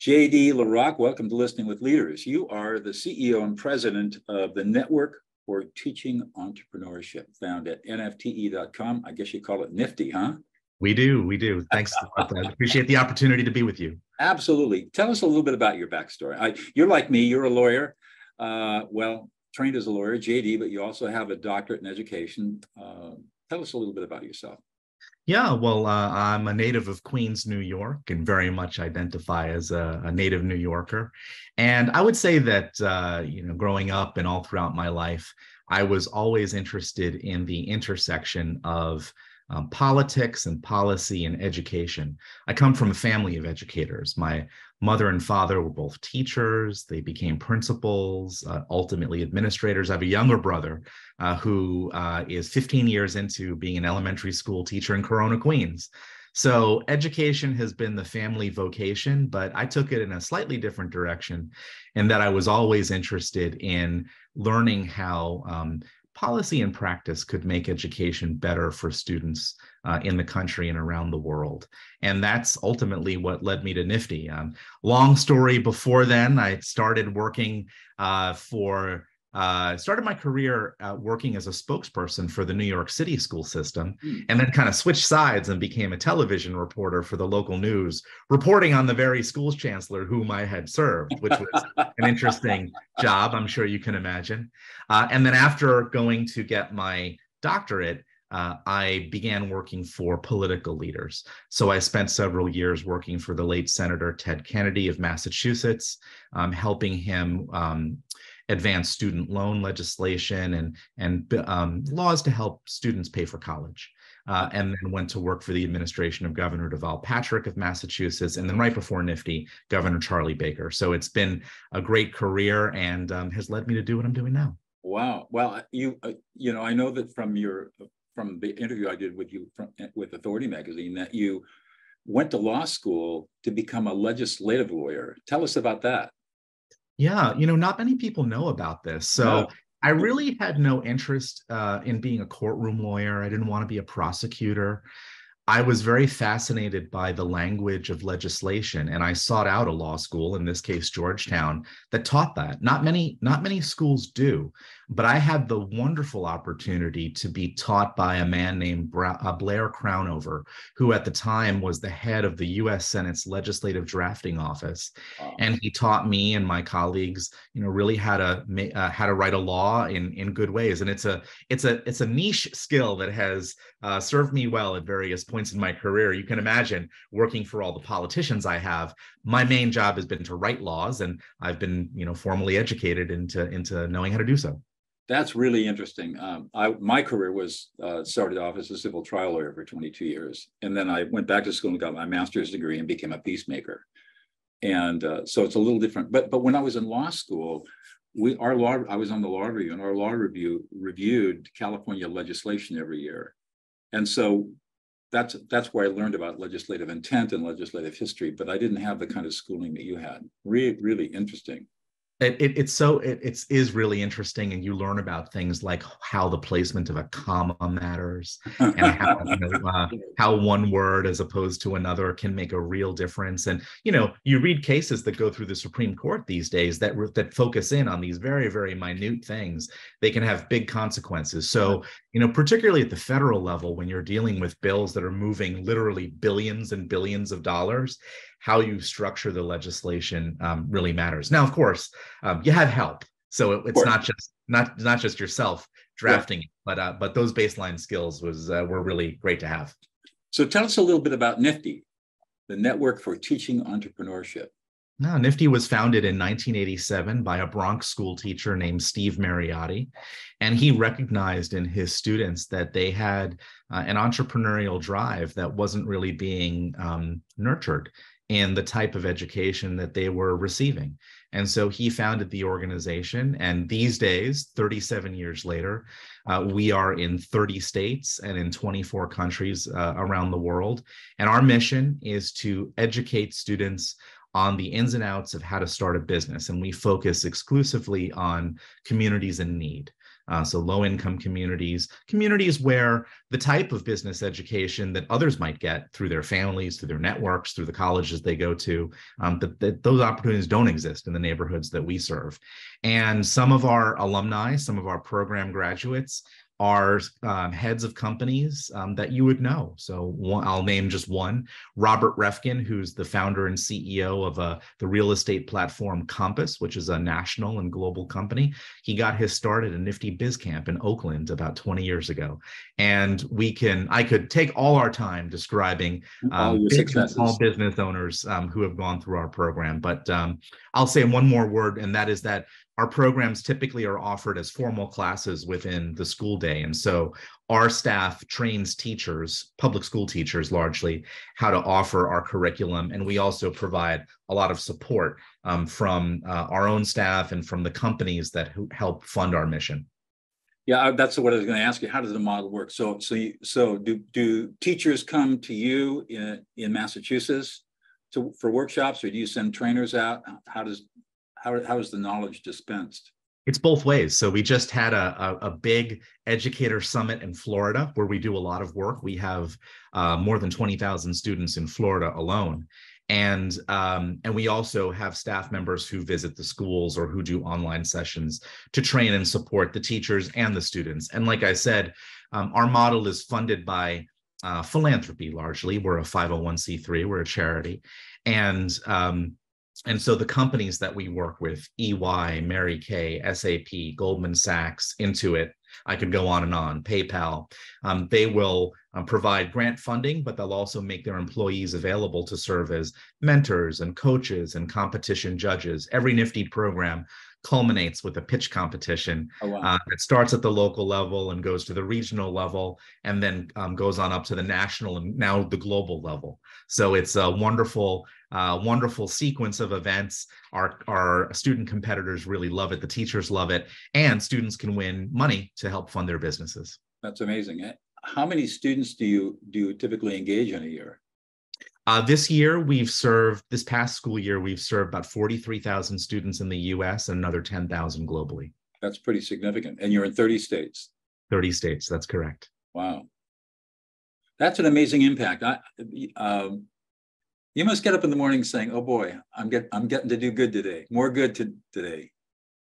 LaRock, welcome to Listening with Leaders. You are the CEO and president of the Network for Teaching Entrepreneurship, found at nfte.com. I guess you call it Nifty, huh? We do. Thanks. I appreciate the opportunity to be with you. Absolutely. Tell us a little bit about your backstory. You're like me, you're a lawyer, trained as a lawyer, JD, but you also have a doctorate in education. Tell us a little bit about yourself. Yeah, well, I'm a native of Queens, New York, and very much identify as a native New Yorker. And I would say that, growing up and all throughout my life, I was always interested in the intersection of politics and policy and education. I come from a family of educators. My mother and father were both teachers. They became principals, ultimately administrators. I have a younger brother who is 15 years into being an elementary school teacher in Corona, Queens. So education has been the family vocation, but I took it in a slightly different direction in that I was always interested in learning how policy and practice could make education better for students in the country and around the world. And that's ultimately what led me to Nifty. Long story before then, I started working started my career working as a spokesperson for the New York City school system, and then kind of switched sides and became a television reporter for the local news, reporting on the very school's chancellor whom I had served, which was an interesting job, I'm sure you can imagine. And then after going to get my doctorate, I began working for political leaders. So I spent several years working for the late Senator Ted Kennedy of Massachusetts, helping him advance student loan legislation and laws to help students pay for college. And then went to work for the administration of Governor Deval Patrick of Massachusetts, and then right before Nifty, Governor Charlie Baker. So it's been a great career and has led me to do what I'm doing now. Wow. Well, I know that from the interview I did with you with Authority Magazine that you went to law school to become a legislative lawyer. Tell us about that. Yeah, not many people know about this. So I really had no interest in being a courtroom lawyer. I didn't want to be a prosecutor. I was very fascinated by the language of legislation, and I sought out a law school, in this case, Georgetown, that taught that. Not many schools do, but I had the wonderful opportunity to be taught by a man named Blair Crownover, who at the time was the head of the U.S. Senate's Legislative Drafting Office. Wow. And he taught me and my colleagues, really how to write a law in good ways. And it's a niche skill that has served me well at various points in my career. You can imagine working for all the politicians I have. My main job has been to write laws, and I've been, formally educated into knowing how to do so. That's really interesting. My career was started off as a civil trial lawyer for 22 years, and then I went back to school and got my master's degree and became a peacemaker. And so it's a little different. But when I was in law school, I was on the law review, and our law review reviewed California legislation every year, and so that's where I learned about legislative intent and legislative history. But I didn't have the kind of schooling that you had. Really, really interesting. It is really interesting, and you learn about things like how the placement of a comma matters, and how one word as opposed to another can make a real difference. And you read cases that go through the Supreme Court these days that focus in on these very, very minute things. They can have big consequences. So particularly at the federal level, when you're dealing with bills that are moving literally billions and billions of dollars, how you structure the legislation really matters. Now, of course, you have help, so it's not just yourself drafting it, but those baseline skills were really great to have. So tell us a little bit about Nifty, the Network for Teaching Entrepreneurship. No, Nifty was founded in 1987 by a Bronx school teacher named Steve Mariotti, and he recognized in his students that they had an entrepreneurial drive that wasn't really being nurtured in the type of education that they were receiving. And so he founded the organization. And these days, 37 years later, we are in 30 states and in 24 countries around the world. And our mission is to educate students on the ins and outs of how to start a business. And we focus exclusively on communities in need. So low-income communities, communities where the type of business education that others might get through their families, through their networks, through the colleges they go to, those opportunities don't exist in the neighborhoods that we serve. And some of our alumni, some of our program graduates are heads of companies that you would know. So I'll name just one, Robert Refkin, who's the founder and CEO of the real estate platform Compass, which is a national and global company. He got his start at a nifty biz camp in Oakland about 20 years ago. And I could take all our time describing all your big and successes, small business owners who have gone through our program. But I'll say one more word, and that is that our programs typically are offered as formal classes within the school day. And so our staff trains teachers, public school teachers largely, how to offer our curriculum. And we also provide a lot of support from our own staff and from the companies that help fund our mission. Yeah, that's what I was going to ask you. How does the model work? So do teachers come to you in Massachusetts for workshops, or do you send trainers out? How is the knowledge dispensed? It's both ways. So we just had a big educator summit in Florida where we do a lot of work. We have more than 20,000 students in Florida alone. And we also have staff members who visit the schools or who do online sessions to train and support the teachers and the students. And like I said, our model is funded by philanthropy largely. We're a 501c3, we're a charity. And so the companies that we work with, EY, Mary Kay, SAP, Goldman Sachs, Intuit, I could go on and on, PayPal, they will provide grant funding, but they'll also make their employees available to serve as mentors and coaches and competition judges. Every nifty program culminates with a pitch competition that starts at the local level and goes to the regional level and then goes on up to the national and now the global level. So it's a wonderful sequence of events. Our student competitors really love it. The teachers love it, and students can win money to help fund their businesses. That's amazing. How many students do you typically engage in a year? This past school year, we've served about 43,000 students in the US and another 10,000 globally. That's pretty significant. And you're in 30 states. 30 states, that's correct. Wow. That's an amazing impact. You must get up in the morning saying, "Oh boy, I'm getting to do good today. More good today."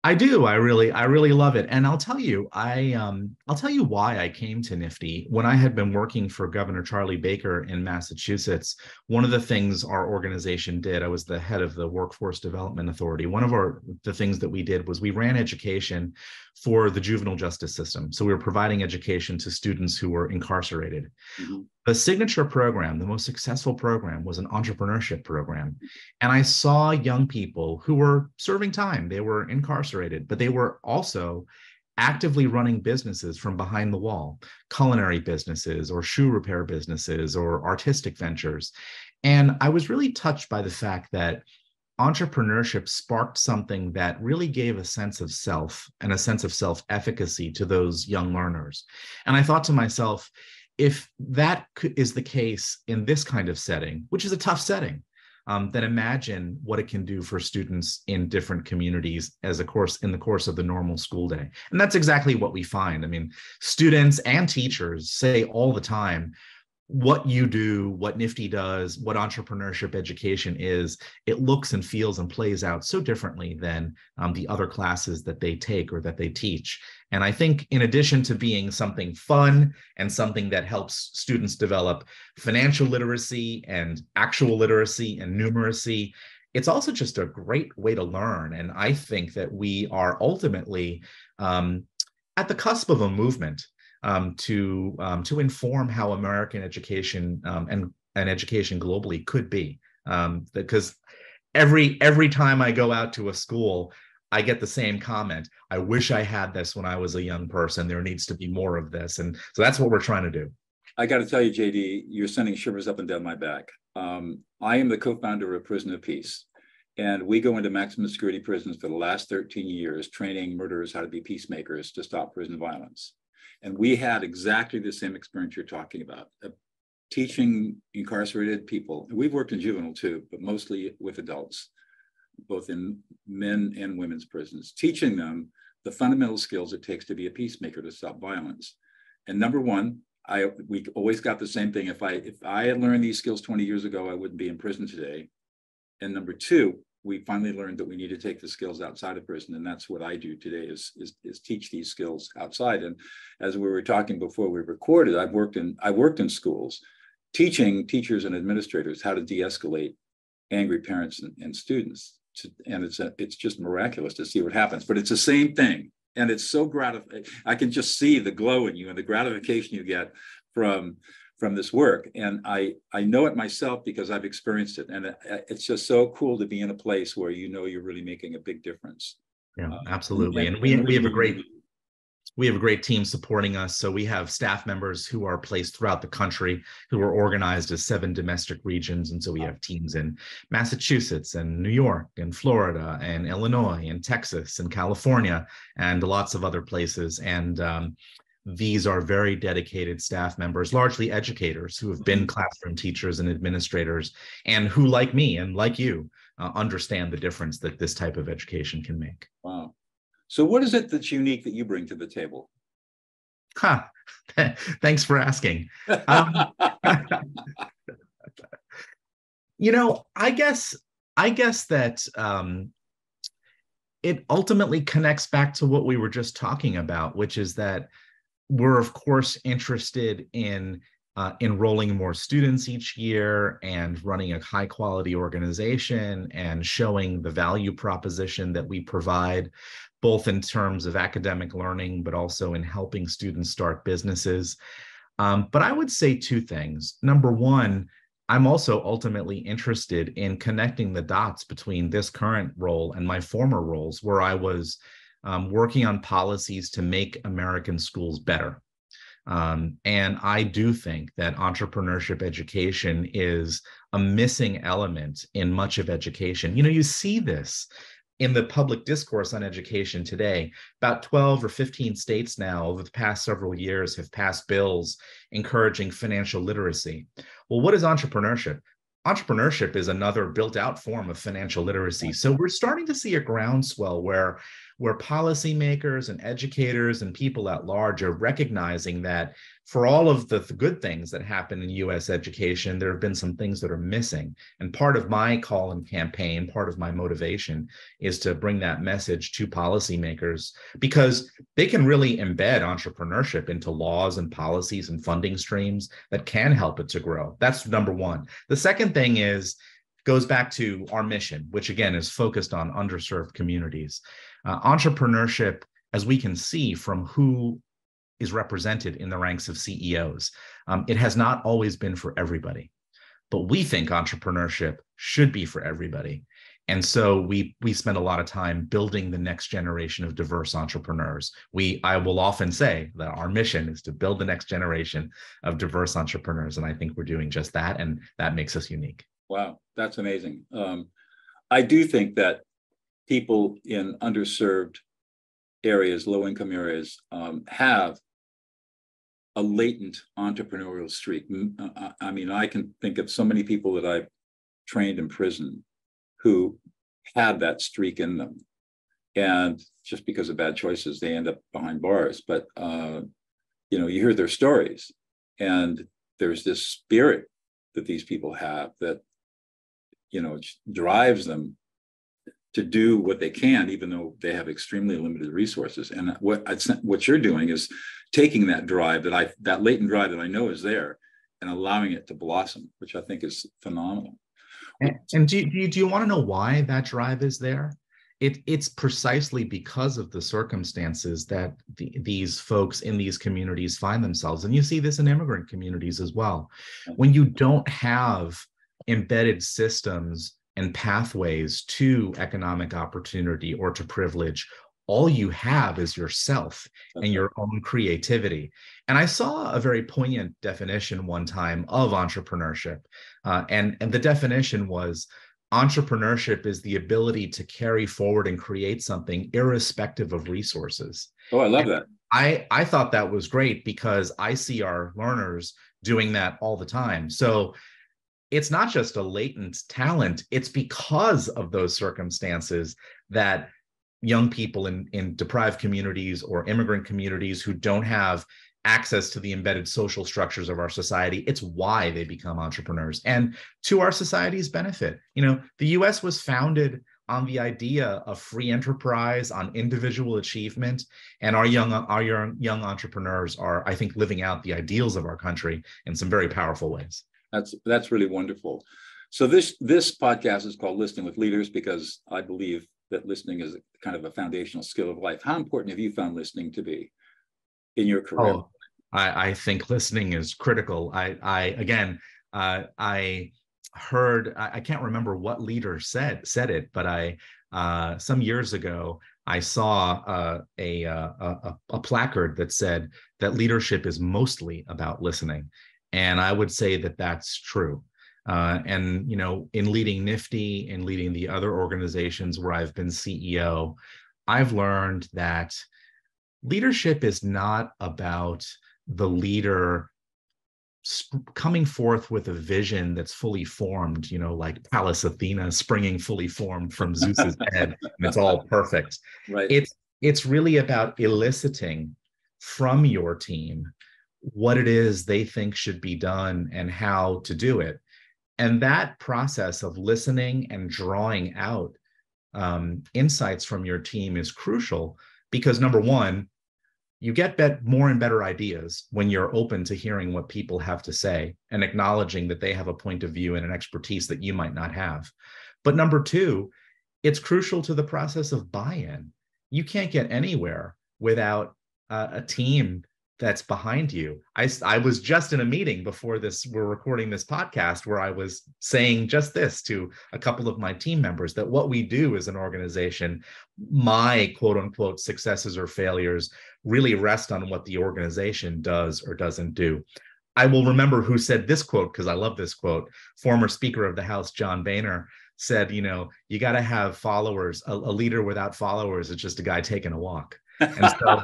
I do. I really love it. And I'll tell you why I came to Nifty. When I had been working for Governor Charlie Baker in Massachusetts, one of the things our organization did, I was the head of the Workforce Development Authority. One of the things that we did was we ran education for the juvenile justice system. So we were providing education to students who were incarcerated. Mm-hmm. The signature program, the most successful program, was an entrepreneurship program. And I saw young people who were serving time. They were incarcerated, but they were also actively running businesses from behind the wall, culinary businesses or shoe repair businesses or artistic ventures. And I was really touched by the fact that entrepreneurship sparked something that really gave a sense of self and a sense of self-efficacy to those young learners. And I thought to myself, if that is the case in this kind of setting, which is a tough setting, then imagine what it can do for students in different communities in the course of the normal school day. And that's exactly what we find. I mean, students and teachers say all the time, what you do, what Nifty does, what entrepreneurship education is, it looks and feels and plays out so differently than the other classes that they take or that they teach. And I think in addition to being something fun and something that helps students develop financial literacy and actual literacy and numeracy, it's also just a great way to learn. And I think that we are ultimately at the cusp of a movement to inform how American education and education globally could be, because every time I go out to a school, I get the same comment. I wish I had this when I was a young person. There needs to be more of this, and so that's what we're trying to do. I got to tell you, JD, you're sending shivers up and down my back. I am the co-founder of Prison of Peace, and we go into maximum security prisons for the last 13 years, training murderers how to be peacemakers to stop prison violence. And we had exactly the same experience you're talking about, teaching incarcerated people. We've worked in juvenile too, but mostly with adults, both in men and women's prisons, teaching them the fundamental skills it takes to be a peacemaker, to stop violence. And number one, we always got the same thing. If I had learned these skills 20 years ago, I wouldn't be in prison today. And number two, we finally learned that we need to take the skills outside of prison. And that's what I do today is teach these skills outside. And as we were talking before we recorded, I worked in schools, teaching teachers and administrators how to de-escalate angry parents and students. And it's just miraculous to see what happens, but it's the same thing. And it's so gratifying. I can just see the glow in you and the gratification you get from this work. And I know it myself because I've experienced it. And it's just so cool to be in a place where you know you're really making a big difference. Yeah, absolutely. And we have a great team supporting us. So we have staff members who are placed throughout the country who are organized as 7 domestic regions. And so we have teams in Massachusetts and New York and Florida and Illinois and Texas and California and lots of other places. And these are very dedicated staff members, largely educators who have been classroom teachers and administrators, and who, like me and like you, understand the difference that this type of education can make. Wow. So what is it that's unique that you bring to the table? Thanks for asking. I guess that it ultimately connects back to what we were just talking about, which is that we're, of course, interested in enrolling more students each year and running a high quality organization and showing the value proposition that we provide, both in terms of academic learning, but also in helping students start businesses. But I would say 2 things. Number one, I'm also ultimately interested in connecting the dots between this current role and my former roles, where I was working on policies to make American schools better. And I do think that entrepreneurship education is a missing element in much of education. You see this in the public discourse on education today. About 12 or 15 states now over the past several years have passed bills encouraging financial literacy. Well, what is entrepreneurship? Entrepreneurship is another built-out form of financial literacy. So we're starting to see a groundswell where policymakers and educators and people at large are recognizing that for all of the good things that happen in U.S. education, there have been some things that are missing. And part of my call and campaign, part of my motivation is to bring that message to policymakers, because they can really embed entrepreneurship into laws and policies and funding streams that can help it to grow. That's number one. The second thing goes back to our mission, which again is focused on underserved communities. Entrepreneurship, as we can see from who is represented in the ranks of CEOs, it has not always been for everybody, but we think entrepreneurship should be for everybody. And so we spend a lot of time building the next generation of diverse entrepreneurs. I will often say that our mission is to build the next generation of diverse entrepreneurs. And I think we're doing just that. And that makes us unique. Wow, that's amazing. I do think that people in underserved areas, low-income areas, have a latent entrepreneurial streak. I mean, I can think of so many people that I've trained in prison who had that streak in them. And just because of bad choices, they end up behind bars. But, you hear their stories, and there's this spirit that these people have that, drives them to do what they can, even though they have extremely limited resources. And what you're doing is taking that drive, that latent drive that I know is there, and allowing it to blossom, which I think is phenomenal. And do you want to know why that drive is there? It's precisely because of the circumstances that these folks in these communities find themselves. And you see this in immigrant communities as well. When you don't have embedded systems and pathways to economic opportunity or to privilege, all you have is yourself and your own creativity. And I saw a very poignant definition one time of entrepreneurship. And the definition was, entrepreneurship is the ability to carry forward and create something irrespective of resources. Oh, I love that. I thought that was great, because I see our learners doing that all the time. So it's not just a latent talent, it's because of those circumstances that young people in deprived communities or immigrant communities who don't have access to the embedded social structures of our society. It's why they become entrepreneurs, and to our society's benefit. The US was founded on the idea of free enterprise, on individual achievement, and our young entrepreneurs are, I think, living out the ideals of our country in some very powerful ways. That's really wonderful. So this podcast is called Listening with Leaders, because I believe that listening is kind of a foundational skill of life. How important have you found listening to be in your career? Oh, I think listening is critical. I heard, I can't remember what leader said it, but some years ago I saw a placard that said that leadership is mostly about listening, and I would say that that's true. And in leading Nifty and leading the other organizations where I've been CEO, I've learned that leadership is not about the leader coming forth with a vision that's fully formed, like Pallas Athena springing fully formed from Zeus's head, and it's all perfect. Right. It's really about eliciting from your team what it is they think should be done and how to do it. And that process of listening and drawing out insights from your team is crucial, because number one, you get more and better ideas when you're open to hearing what people have to say and acknowledging that they have a point of view and an expertise that you might not have. But number two, it's crucial to the process of buy-in. You can't get anywhere without a team that's behind you. I was just in a meeting before we're recording this podcast, where I was saying just this to a couple of my team members, that what we do as an organization, my quote unquote successes or failures, really rest on what the organization does or doesn't do. I will remember who said this quote, because I love this quote. Former Speaker of the House, John Boehner, said, you got to have followers. A leader without followers is just a guy taking a walk. And so,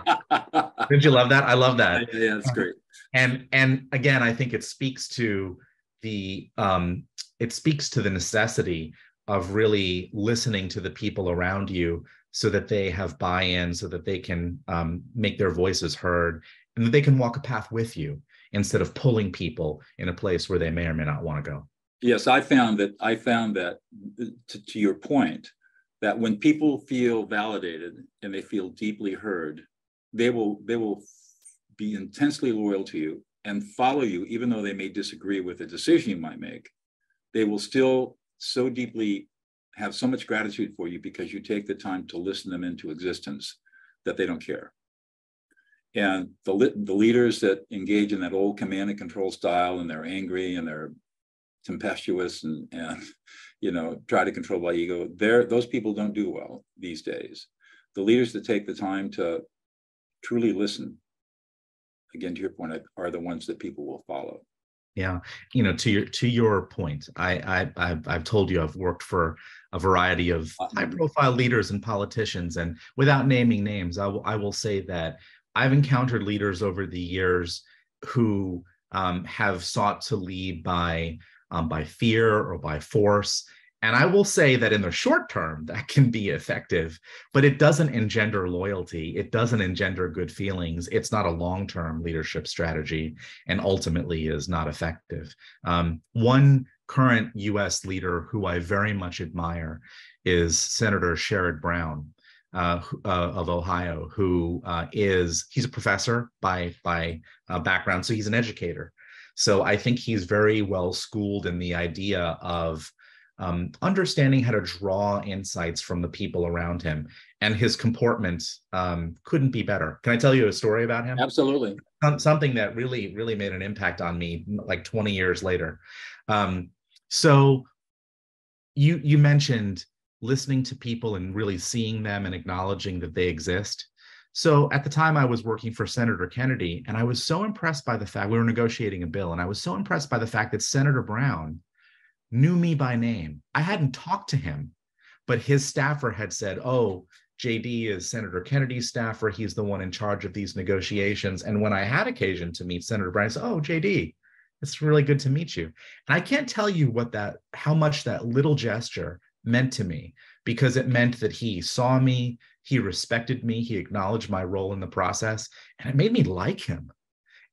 did you love that? I love that. Yeah, that's great. And again, I think it speaks to the necessity of really listening to the people around you, so that they have buy-in, so that they can make their voices heard, and that they can walk a path with you instead of pulling people in a place where they may or may not want to go. Yes, I found that to your point, that when people feel validated and they feel deeply heard, they will be intensely loyal to you and follow you, even though they may disagree with the decision you might make. They will still so deeply have so much gratitude for you because you take the time to listen them into existence that they don't care. And the leaders that engage in that old command and control style, and they're angry and they're tempestuous and try to control by ego, those people don't do well these days. The leaders that take the time to truly listen, again, to your point, are the ones that people will follow. Yeah, to your point, I've told you I've worked for a variety of high-profile leaders and politicians, and without naming names, I will say that I've encountered leaders over the years who have sought to lead by fear or by force. And I will say that in the short term, that can be effective, but it doesn't engender loyalty. It doesn't engender good feelings. It's not a long-term leadership strategy, and ultimately is not effective. One current US leader who I very much admire is Senator Sherrod Brown of Ohio, who he's a professor by background, so he's an educator. So I think he's very well schooled in the idea of understanding how to draw insights from the people around him, and his comportment couldn't be better. Can I tell you a story about him? Absolutely. Something that really, really made an impact on me like 20 years later. So you mentioned listening to people and really seeing them and acknowledging that they exist. So at the time I was working for Senator Kennedy, and I was so impressed by the fact, we were negotiating a bill, and I was so impressed by the fact that Senator Brown knew me by name. I hadn't talked to him, but his staffer had said, oh, JD is Senator Kennedy's staffer. He's the one in charge of these negotiations. And when I had occasion to meet Senator Brown, I said, oh, JD, it's really good to meet you. And I can't tell you how much that little gesture meant to me, because it meant that he saw me, He respected me. He acknowledged my role in the process, and it made me like him.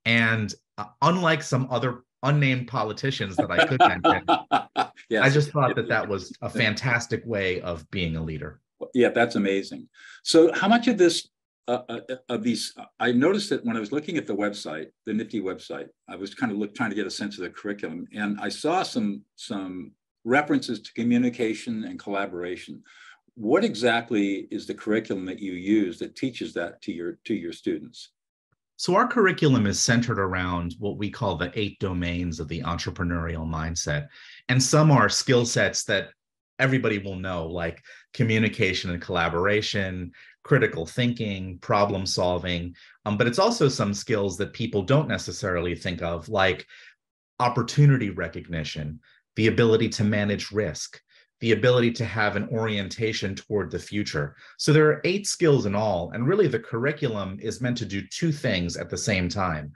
And unlike some other unnamed politicians that I could mention, I Yes. just thought that that was a fantastic way of being a leader. Yeah, that's amazing. So how much of this, of these, I noticed that when I was looking at the website, the Nifty website, I was kind of trying to get a sense of the curriculum, and I saw some references to communication and collaboration. What exactly is the curriculum that you use that teaches that to your students? So our curriculum is centered around what we call the 8 domains of the entrepreneurial mindset. And some are skill sets that everybody will know, like communication and collaboration, critical thinking, problem solving. But it's also some skills that people don't necessarily think of, like opportunity recognition, the ability to manage risk, the ability to have an orientation toward the future. So there are 8 skills in all, and really the curriculum is meant to do 2 things at the same time.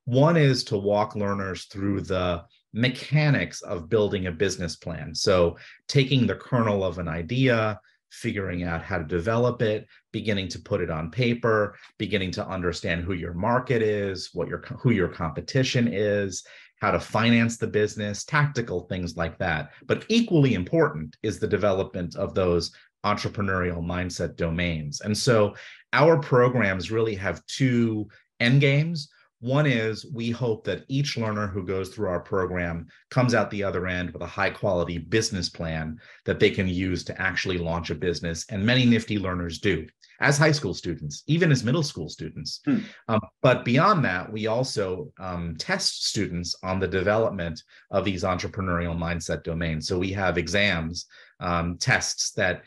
One is to walk learners through the mechanics of building a business plan. So taking the kernel of an idea, figuring out how to develop it, beginning to put it on paper, beginning to understand who your market is, who your competition is, how to finance the business, tactical things like that. But equally important is the development of those entrepreneurial mindset domains. And so our programs really have 2 end games. One is we hope that each learner who goes through our program comes out the other end with a high quality business plan that they can use to actually launch a business. And many Nifty learners do, as high school students, even as middle school students. But beyond that, we also test students on the development of these entrepreneurial mindset domains. So we have exams, tests that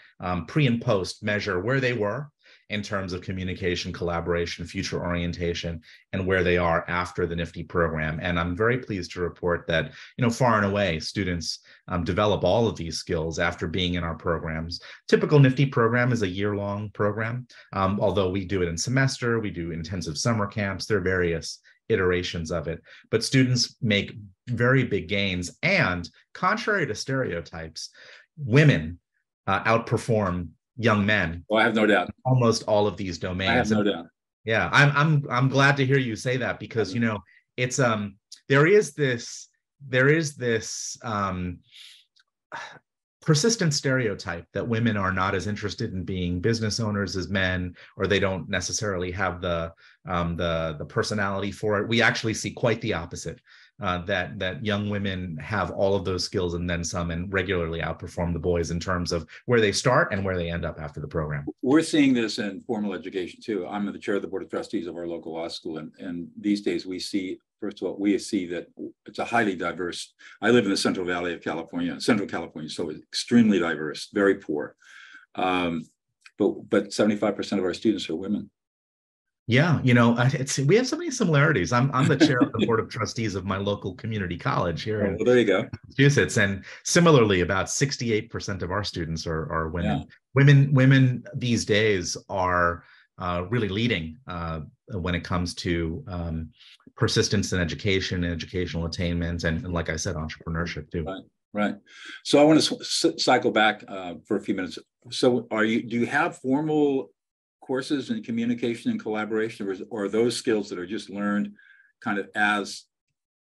pre and post measure where they were in terms of communication, collaboration, future orientation, and where they are after the Nifty program. And I'm very pleased to report that, far and away, students develop all of these skills after being in our programs. Typical Nifty program is a year-long program, although we do it in semester, we do intensive summer camps, there are various iterations of it. But students make very big gains, and contrary to stereotypes, women outperform young men. Well, I have no doubt. Almost all of these domains. I have no doubt. Yeah, I'm glad to hear you say that, because it's there is this persistent stereotype that women are not as interested in being business owners as men, or they don't necessarily have the personality for it. We actually see quite the opposite. That young women have all of those skills and then some, and regularly outperform the boys in terms of where they start and where they end up after the program. We're seeing this in formal education too. I'm the chair of the board of trustees of our local law school, and these days we see, first of all, we see that it's a highly diverse. I live in the Central Valley of California, Central California, so it's extremely diverse, very poor. But 75% of our students are women. Yeah, we have so many similarities. I'm the chair of the board of trustees of my local community college here in there you go. Massachusetts, and similarly, about 68% of our students are women. Yeah. Women these days are really leading when it comes to persistence in education and educational attainment, and like I said, entrepreneurship too. Right. So I want to cycle back for a few minutes. So do you have formal courses in communication and collaboration, or are those skills that are just learned kind of as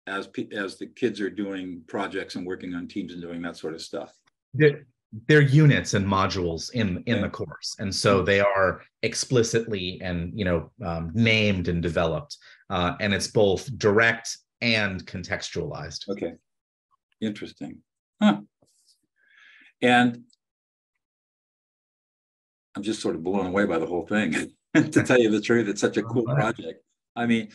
the kids are doing projects and working on teams and doing that sort of stuff? They're units and modules in the course, and so they are explicitly and named and developed, and it's both direct and contextualized. Okay, interesting. Huh. And I'm just sort of blown away by the whole thing. To tell you the truth, it's such a cool project. I mean,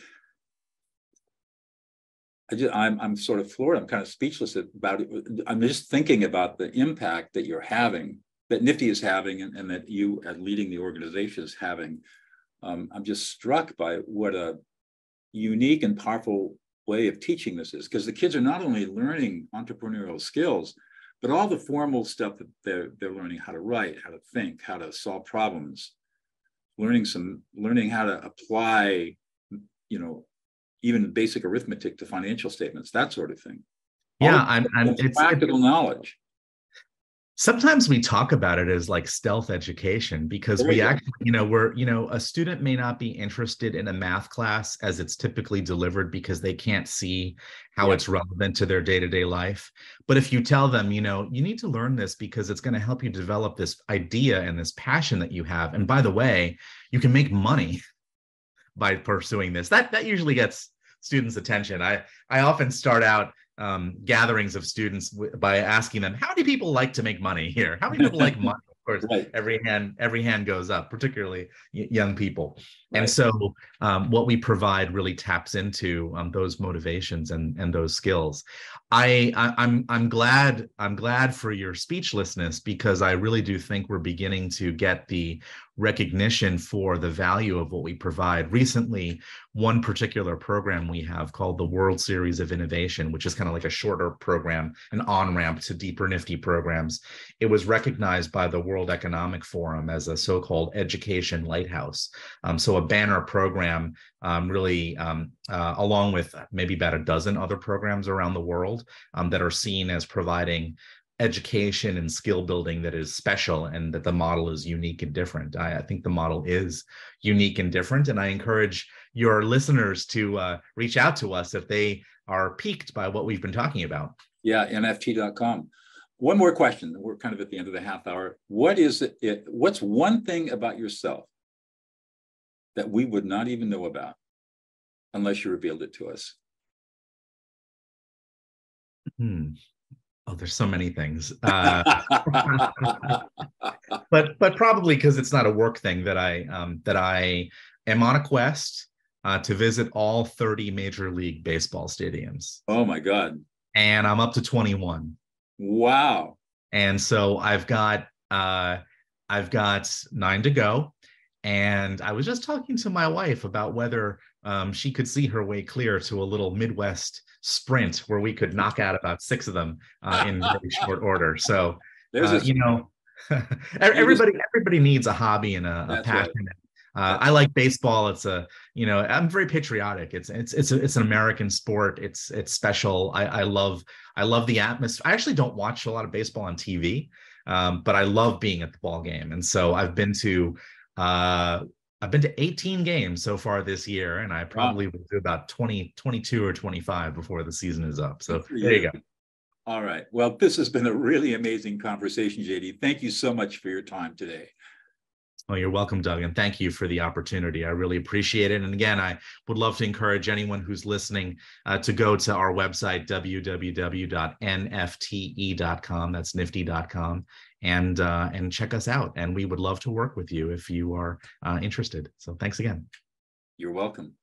I'm sort of floored. I'm kind of speechless about it. I'm just thinking about the impact that you're having, that Nifty is having, and that you, at leading the organization, is having. I'm just struck by what a unique and powerful way of teaching this is, because the kids are not only learning entrepreneurial skills, but all the formal stuff that they're learning: how to write, how to think, how to solve problems, learning how to apply, even basic arithmetic to financial statements, that sort of thing. Yeah, it's practical knowledge. Sometimes we talk about it as like stealth education because There you we go. actually, a student may not be interested in a math class as it's typically delivered because they can't see how Yeah. it's relevant to their day-to-day life. But if you tell them, you need to learn this because it's going to help you develop this idea and this passion that you have. And by the way, you can make money by pursuing this. That usually gets students' attention. I often start out gatherings of students by asking them, how many people like to make money here? How many people like money? Of course, Right. every hand goes up, particularly young people. Right. And so what we provide really taps into those motivations and those skills. I'm glad for your speechlessness, because I really do think we're beginning to get the recognition for the value of what we provide. Recently, one particular program we have called the World Series of Innovation, which is kind of like a shorter program, an on-ramp to deeper nifty programs. It was recognized by the World Economic Forum as a so-called education lighthouse. So a banner program, along with maybe about a dozen other programs around the world that are seen as providing education and skill building that is special, and that the model is unique and different. I think the model is unique and different, and I encourage your listeners to reach out to us if they are piqued by what we've been talking about. Yeah, nft.com. One more question. We're kind of at the end of the half hour. What's one thing about yourself that we would not even know about unless you revealed it to us? Oh, there's so many things. But probably because it's not a work thing, that I am on a quest to visit all 30 Major League Baseball stadiums. Oh my God. And I'm up to 21. Wow. And so I've got 9 to go. And I was just talking to my wife about whether she could see her way clear to a little Midwest sprint where we could knock out about 6 of them in very short order. So, everybody needs a hobby and a passion. Right. I like baseball. I'm very patriotic. It's an American sport. It's special. I love the atmosphere. I actually don't watch a lot of baseball on TV, but I love being at the ball game. And so I've been to 18 games so far this year, and I probably will do about 22 or 25 before the season is up. So there you go. All right. Well, this has been a really amazing conversation, JD. Thank you so much for your time today. Oh, you're welcome, Doug, and thank you for the opportunity. I really appreciate it. And again, I would love to encourage anyone who's listening to go to our website, www.nfte.com. That's nifty.com, and check us out. And we would love to work with you if you are interested. So thanks again. You're welcome.